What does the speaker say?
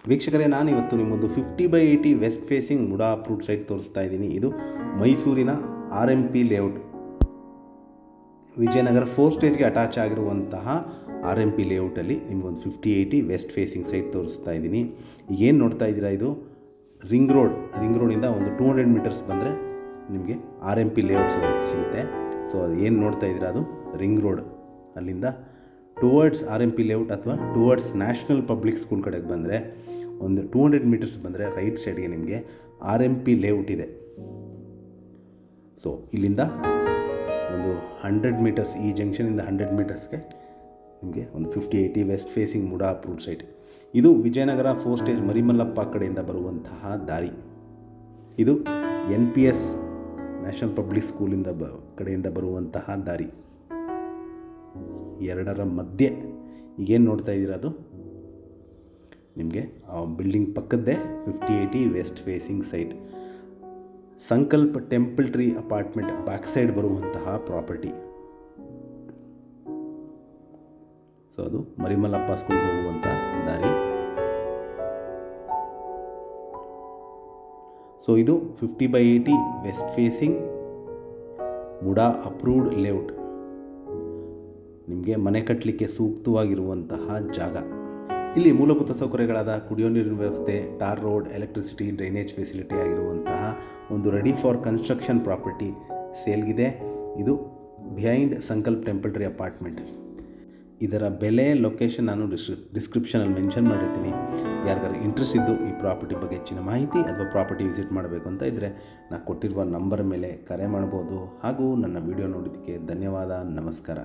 ವೀಕ್ಷಕರೇ, ನಾನಿವತ್ತು ನಿಮ್ಮೊಂದು 50/80 west facing MUDA approved site ತೋರಿಸ್ತಾ ಇದ್ದೀನಿ. ಇದು ಮೈಸೂರಿನ RMP ಲೇಔಟ್, ವಿಜಯನಗರ 4 ಸ್ಟೇಜ್ಗೆ ಅಟ್ಯಾಚ್ ಆಗಿರುವಂತಹ RMP ಲೇಔಟಲ್ಲಿ ನಿಮಗೊಂದು 50/80 ವೆಸ್ಟ್ ಫೇಸಿಂಗ್ ಸೈಟ್ ತೋರಿಸ್ತಾ ಇದ್ದೀನಿ. ಈಗೇನು ನೋಡ್ತಾ ಇದ್ದೀರಾ, ಇದು ರಿಂಗ್ ರೋಡಿಂದ ಒಂದು 200 ಮೀಟರ್ಸ್ ಬಂದರೆ ನಿಮಗೆ RMP ಲೇಔಟ್ಸ್ ಸಿಗುತ್ತೆ. ಸೊ ಅದು ಏನು ನೋಡ್ತಾ ಇದ್ದೀರಾ, ಅದು ರಿಂಗ್ ರೋಡ್. ಅಲ್ಲಿಂದ ಟುವರ್ಡ್ಸ್ RMP ಲೇಔಟ್ ಅಥವಾ ಟುವರ್ಡ್ಸ್ ನ್ಯಾಷನಲ್ ಪಬ್ಲಿಕ್ ಸ್ಕೂಲ್ ಕಡೆಗೆ ಬಂದರೆ ಒಂದು 200 ಮೀಟರ್ಸ್ ಬಂದರೆ ರೈಟ್ ಸೈಡ್ಗೆ ನಿಮಗೆ RMP ಲೇಔಟ್ ಇದೆ. ಸೊ ಇಲ್ಲಿಂದ ಒಂದು 100 ಮೀಟರ್ಸ್, ಈ ಜಂಕ್ಷನಿಂದ 100 ಮೀಟರ್ಸ್ಗೆ ನಿಮಗೆ ಒಂದು 50/80 west facing MUDA approved site. ಇದು ವಿಜಯನಗರ 4 ಸ್ಟೇಜ್ ಮರಿಮಲ್ಲಪ್ಪ ಕಡೆಯಿಂದ ಬರುವಂತಹ ದಾರಿ. ಇದು NPS ನ್ಯಾಷನಲ್ ಪಬ್ಲಿಕ್ ಸ್ಕೂಲಿಂದ ಕಡೆಯಿಂದ ಬರುವಂತಹ ದಾರಿ. ಎರಡರ ಮಧ್ಯೆ ಈಗೇನು ನೋಡ್ತಾ ಇದ್ದೀರಾ, ಅದು ನಿಮಗೆ ಆ ಬಿಲ್ಡಿಂಗ್ ಪಕ್ಕದ್ದೇ 50/80 west facing site. Sankalpa temple tree apartment back side ಬರುವಂತಹ ಪ್ರಾಪರ್ಟಿ. ಸೊ ಅದು ಮರಿಮಲ್ಲಪ್ಪ ಸ್ಕೂಲ್ಗೆ ಹೋಗುವಂಥ ದಾರಿ. ಸೊ ಇದು 50/80 west facing MUDA approved layout. ನಿಮಗೆ ಮನೆ ಕಟ್ಟಲಿಕ್ಕೆ ಸೂಕ್ತವಾಗಿರುವಂತಹ ಜಾಗ. ಇಲ್ಲಿ ಮೂಲಭೂತ ಸೌಕರ್ಯಗಳಾದ ಕುಡಿಯೋ ನೀರಿನ ವ್ಯವಸ್ಥೆ, tar road, electricity, drainage facility ಆಗಿರುವಂತಹ ಒಂದು ರೆಡಿ ಫಾರ್ ಕನ್ಸ್ಟ್ರಕ್ಷನ್ ಪ್ರಾಪರ್ಟಿ ಸೇಲ್ಗಿದೆ. ಇದು ಬಿಹೈಂಡ್ ಸಂಕಲ್ಪ ಟೆಂಪಲ್ ಟ್ರೀ ಅಪಾರ್ಟ್ಮೆಂಟ್. ಇದರ ಬೆಲೆ, ಲೊಕೇಶನ್ ನಾನು ಡಿಸ್ಕ್ರಿಪ್ಷನಲ್ಲಿ ಮೆನ್ಷನ್ ಮಾಡಿರ್ತೀನಿ. ಯಾರಿಗಾರು ಇಂಟ್ರೆಸ್ಟ್ ಇದ್ದು ಈ ಪ್ರಾಪರ್ಟಿ ಬಗ್ಗೆ ಹೆಚ್ಚಿನ ಮಾಹಿತಿ ಅಥವಾ ಪ್ರಾಪರ್ಟಿ ವಿಸಿಟ್ ಮಾಡಬೇಕು ಅಂತ ಇದ್ದರೆ ನಾನು ಕೊಟ್ಟಿರುವ ನಂಬರ್ ಮೇಲೆ ಕರೆ ಮಾಡ್ಬೋದು. ಹಾಗೂ ನನ್ನ ವಿಡಿಯೋ ನೋಡಿದ್ದಕ್ಕೆ ಧನ್ಯವಾದ. ನಮಸ್ಕಾರ.